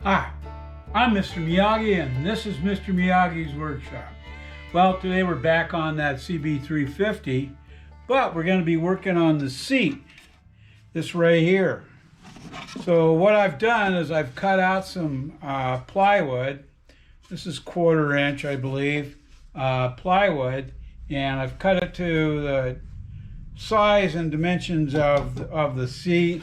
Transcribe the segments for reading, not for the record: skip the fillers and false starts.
Hi, I'm Mr. Miyagi and this is Mr. Miyagi's Workshop. Well, today we're back on that CB350, but we're going to be working on the seat, this right here. So what I've done is I've cut out some plywood. This is 1/4 inch, I believe, plywood, and I've cut it to the size and dimensions of the seat.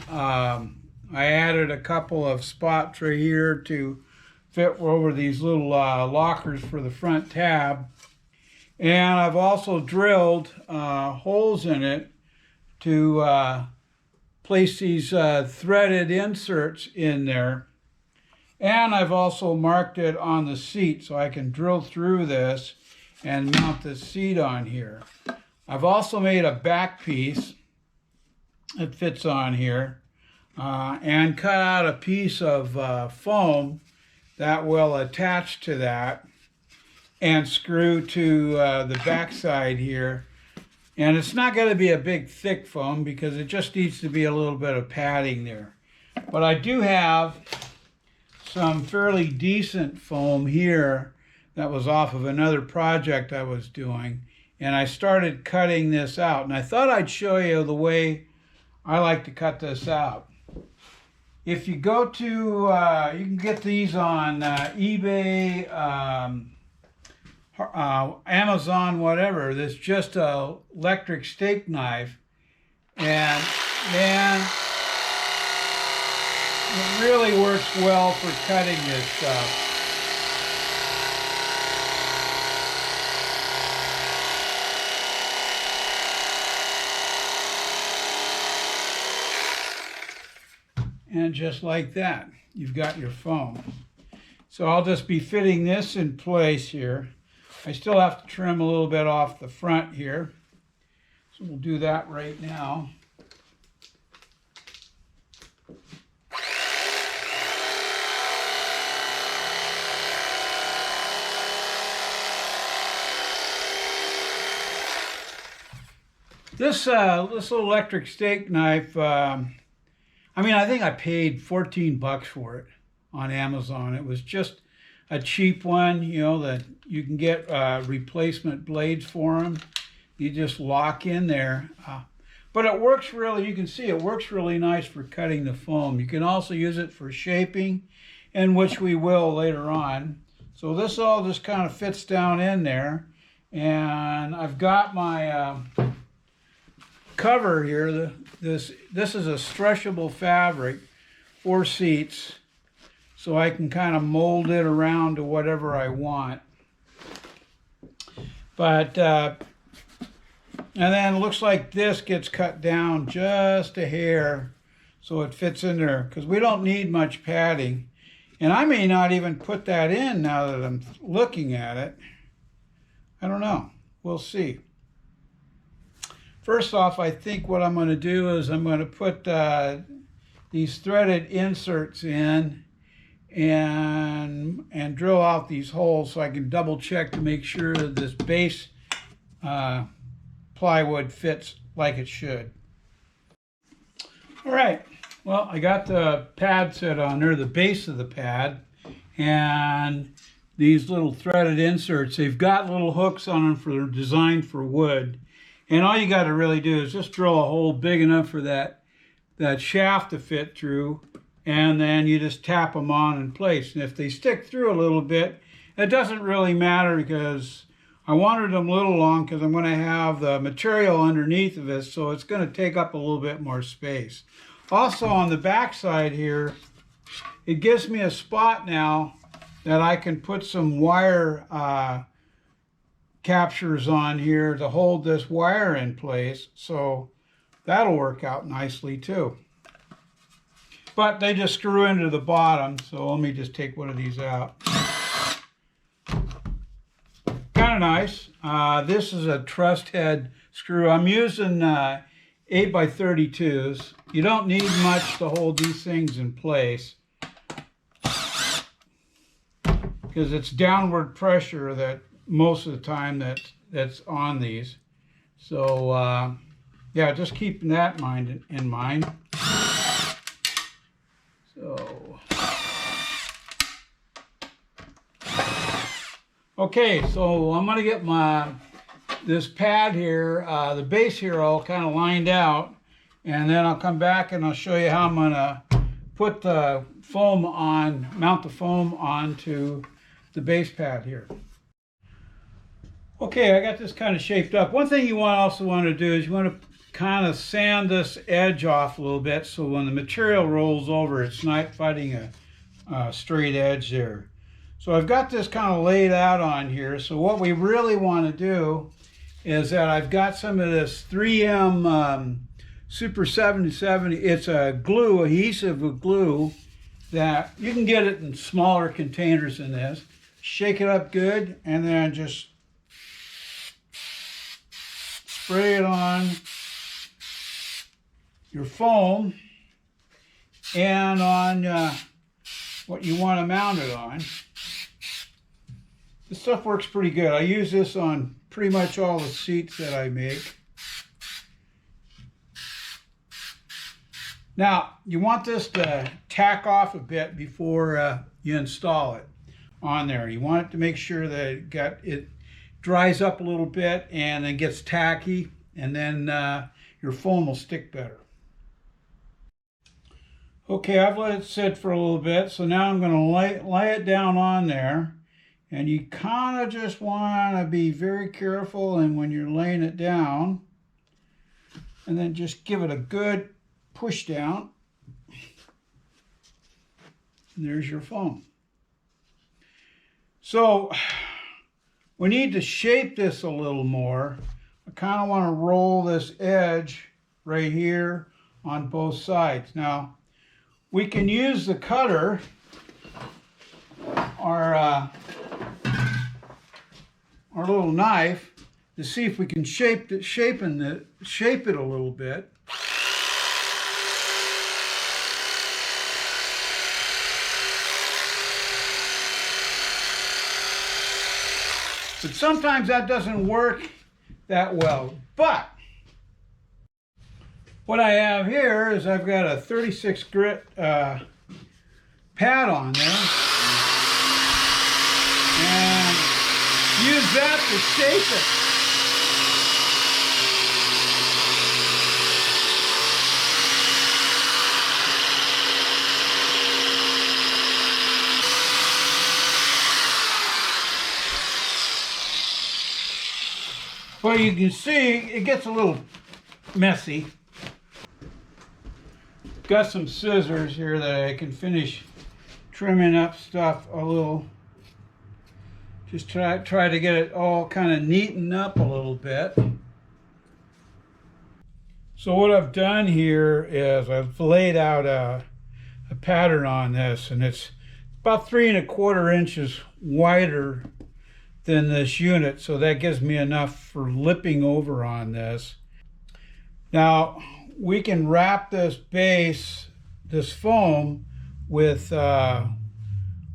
I added a couple of spots right here to fit over these little lockers for the front tab. And I've also drilled holes in it to place these threaded inserts in there. And I've also marked it on the seat so I can drill through this and mount the seat on here. I've also made a back piece that fits on here. And cut out a piece of foam that will attach to that and screw to the back side here. And it's not going to be a big thick foam because it just needs to be a little bit of padding there. But I do have some fairly decent foam here that was off of another project I was doing. And I started cutting this out. And I thought I'd show you the way I like to cut this out. If you go to, you can get these on eBay, Amazon, whatever. This is just a electric steak knife, and man, it really works well for cutting this stuff. And just like that, you've got your foam. So I'll just be fitting this in place here. I still have to trim a little bit off the front here. So we'll do that right now. This little electric steak knife, I think I paid 14 bucks for it on Amazon. It was just a cheap one, you know, that you can get replacement blades for them. You just lock in there. But it works really, you can see it works really nice for cutting the foam. You can also use it for shaping, and which we will later on. So this all just kind of fits down in there. And I've got my cover here. This is a stretchable fabric for seats, so I can kind of mold it around to whatever I want. But and then it looks like this gets cut down just a hair so it fits in there, because we don't need much padding. And I may not even put that in now that I'm looking at it. I don't know. We'll see. First off, I think what I'm going to do is I'm going to put these threaded inserts in and drill out these holes so I can double check to make sure that this base plywood fits like it should. All right, well, I got the pad set on there, the base of the pad, and these little threaded inserts. They've got little hooks on them for designed for wood. And all you got to really do is just drill a hole big enough for that shaft to fit through, and then you just tap them on in place. And if they stick through a little bit, it doesn't really matter, because I wanted them a little long because I'm going to have the material underneath of it, so it's going to take up a little bit more space. Also on the back side here, it gives me a spot now that I can put some wire captures on here to hold this wire in place, so that'll work out nicely too. But they just screw into the bottom, so let me just take one of these out. Kind of nice. This is a truss head screw. I'm using 8x32s. You don't need much to hold these things in place, because it's downward pressure that most of the time that's on these. So yeah, just keeping that in mind. So Okay, so I'm going to get this pad here, the base here all kind of lined out, and then I'll come back and I'll show you how I'm going to put the foam on, mount the foam onto the base pad here. Okay, I got this kind of shaped up. One thing you also want to do is you want to kind of sand this edge off a little bit so when the material rolls over, it's not fighting a straight edge there. So I've got this kind of laid out on here. So what we really want to do is that I've got some of this 3M Super 770. It's a glue, adhesive glue, that you can get it in smaller containers than this. Shake it up good and then just spray it on your foam and on what you want to mount it on. This stuff works pretty good. I use this on pretty much all the seats that I make. Now, you want this to tack off a bit before you install it on there. You want it to make sure that it dries up a little bit and then gets tacky, and then your foam will stick better. Okay, I've let it sit for a little bit, so now I'm going to lay it down on there. And you kind of just want to be very careful, and when you're laying it down, and then just give it a good push down. And there's your foam. So we need to shape this a little more. I kind of want to roll this edge right here on both sides. Now, we can use the cutter or our little knife to see if we can shape it a little bit. But sometimes that doesn't work that well. But what I have here is I've got a 36 grit pad on there, and use that to shape it. Well, you can see it gets a little messy. Got some scissors here that I can finish trimming up stuff a little. Just try to get it all kind of neatened up a little bit. So what I've done here is I've laid out a pattern on this, and it's about 3 1/4 inches wider than this unit, so that gives me enough for lipping over on this. Now we can wrap this foam with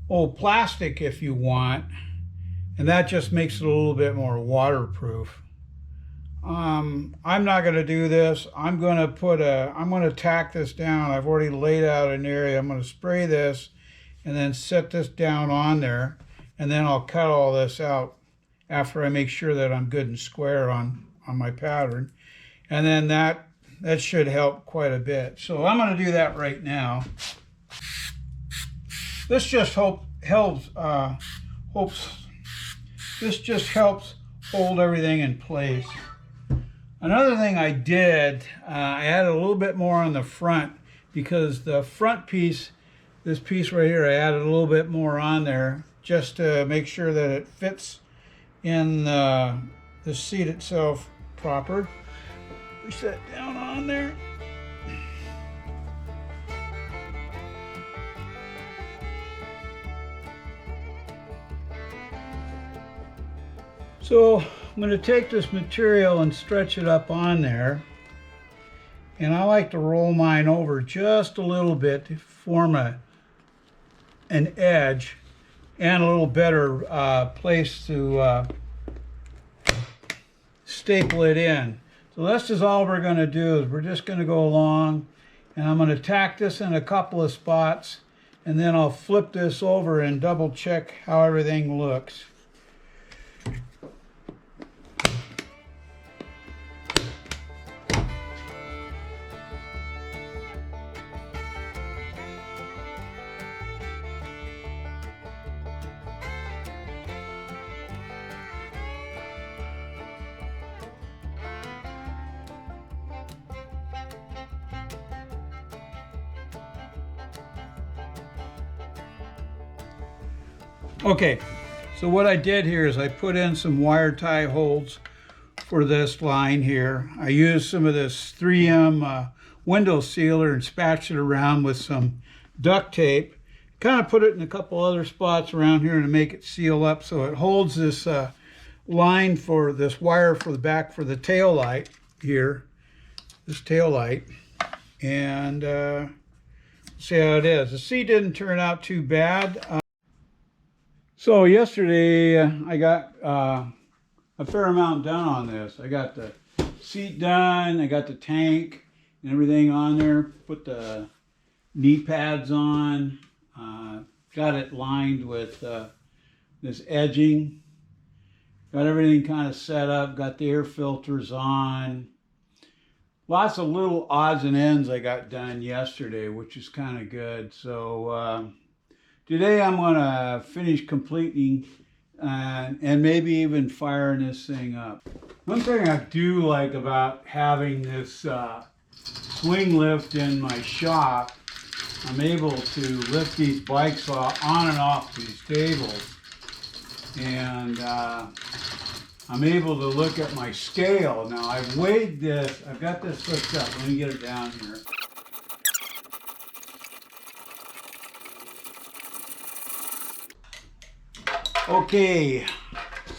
old plastic if you want, and that just makes it a little bit more waterproof. I'm not going to do this. I'm going to tack this down. I've already laid out an area. I'm going to spray this and then set this down on there, and then I'll cut all this out after I make sure that I'm good and square on my pattern. And then that should help quite a bit. So I'm going to do that right now. This just helps hold everything in place. Another thing I did, I added a little bit more on the front, because the front piece, this piece right here, I added a little bit more on there just to make sure that it fits in the seat itself proper. Push that down on there. So I'm going to take this material and stretch it up on there, and I like to roll mine over just a little bit to form an edge and a little better place to staple it in. So this is all we're going to do, is we're just going to go along, and I'm going to tack this in a couple of spots, and then I'll flip this over and double check how everything looks. Okay, so what I did here is I put in some wire tie holes for this line here. I used some of this 3M window sealer and spatched it around with some duct tape. Kind of put it in a couple other spots around here to make it seal up so it holds this line for this wire for the back for the tail light here, this tail light, and see how it is. The seat didn't turn out too bad. So yesterday I got a fair amount done on this. I got the seat done, I got the tank and everything on there, put the knee pads on, got it lined with this edging, got everything kind of set up, got the air filters on. Lots of little odds and ends I got done yesterday, which is kind of good. So today I'm going to finish completing and maybe even firing this thing up. One thing I do like about having this swing lift in my shop, I'm able to lift these bikes on and off these tables, and I'm able to look at my scale. Now I've weighed this, I've got this hooked up. Let me get it down here. Okay,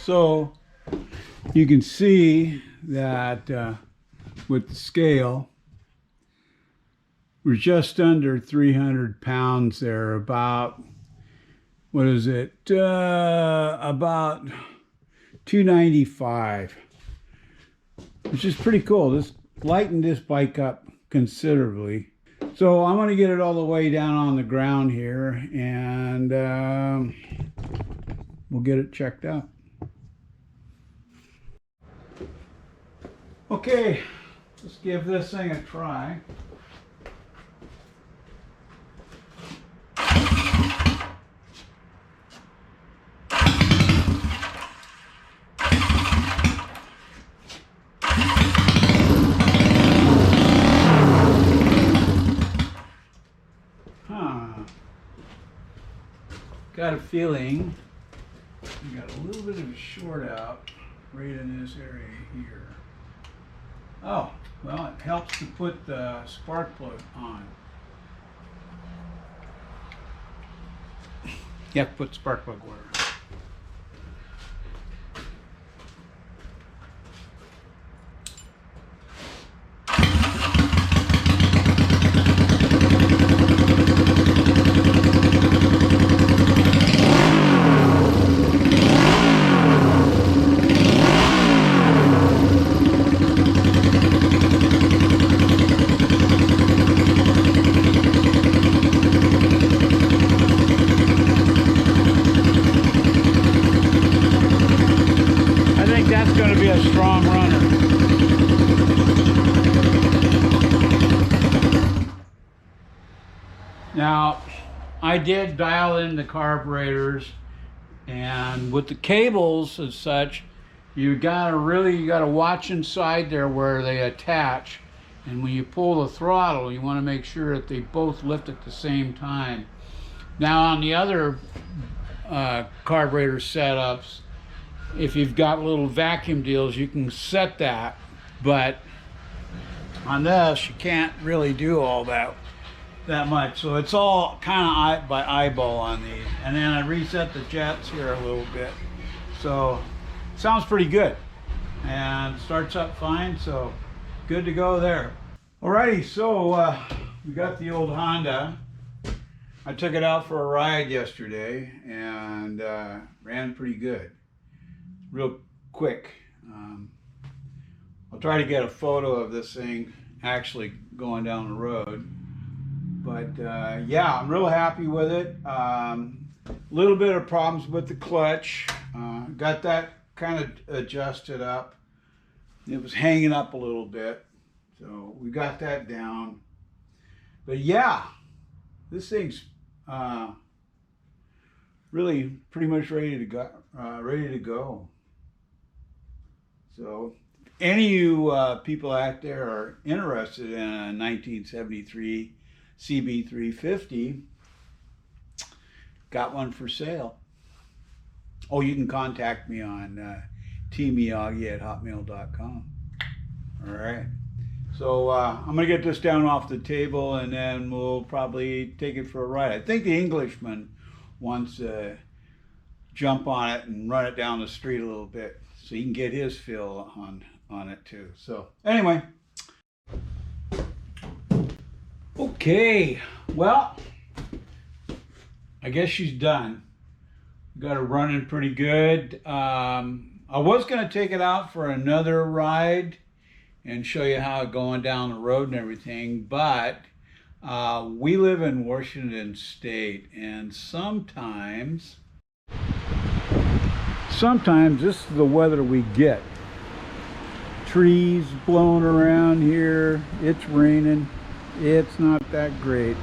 so you can see that with the scale, we're just under 300 pounds there, about, what is it, about 295, which is pretty cool. This lightened this bike up considerably. So I'm going to get it all the way down on the ground here, and we'll get it checked out. Okay, let's give this thing a try. Got a feeling we got a little bit of a short out right in this area here. Oh, well, it helps to put the spark plug on. You have to put spark plug wire. That's going to be a strong runner. Now, I did dial in the carburetors, and with the cables and such, you gotta watch inside there where they attach, and when you pull the throttle, you want to make sure that they both lift at the same time. Now, on the other carburetor setups, if you've got little vacuum deals, you can set that, but on this you can't really do all that much. So it's all kind of by eyeball on these. And then I reset the jets here a little bit. So sounds pretty good and starts up fine. So good to go there. Alrighty, so we got the old Honda. I took it out for a ride yesterday and ran pretty good. Real quick. I'll try to get a photo of this thing actually going down the road. But yeah, I'm real happy with it. Little bit of problems with the clutch. Got that kind of adjusted up. It was hanging up a little bit. So we got that down. But yeah, this thing's really pretty much ready to go. So any of you people out there are interested in a 1973 CB350, got one for sale. Oh, you can contact me on tmiyagi@hotmail.com. All right. So I'm going to get this down off the table, and then we'll probably take it for a ride. I think the Englishman wants to jump on it and run it down the street a little bit so he can get his feel on it too. So anyway. Okay. Well, I guess she's done. Got her running pretty good. I was going to take it out for another ride and show you how it's going down the road and everything, but we live in Washington State, and sometimes this is the weather we get. Trees blowing around here, it's raining, it's not that great.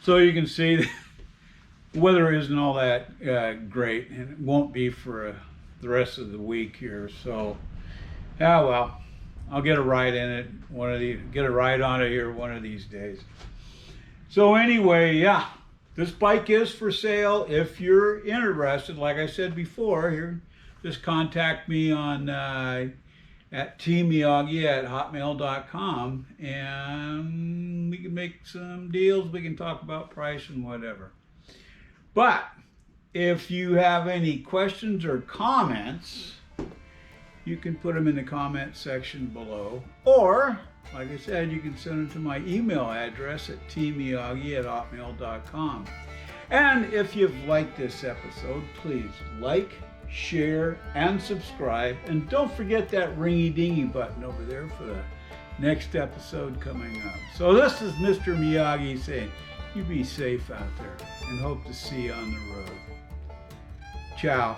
So you can see the weather isn't all that great, and it won't be for the rest of the week here. So, yeah, well, I'll get a ride in it get a ride on it here one of these days. So anyway, yeah, this bike is for sale. If you're interested, like I said before, here, just contact me on at tmiyagi@hotmail.com, and we can make some deals. We can talk about price and whatever. But if you have any questions or comments, you can put them in the comment section below, or like I said, you can send them to my email address at tmiyagi@hotmail.com. And if you've liked this episode, please like, share, and subscribe. And don't forget that ringy-dingy button over there for the next episode coming up. So this is Mr. Miyagi saying, you be safe out there, and hope to see you on the road. Ciao.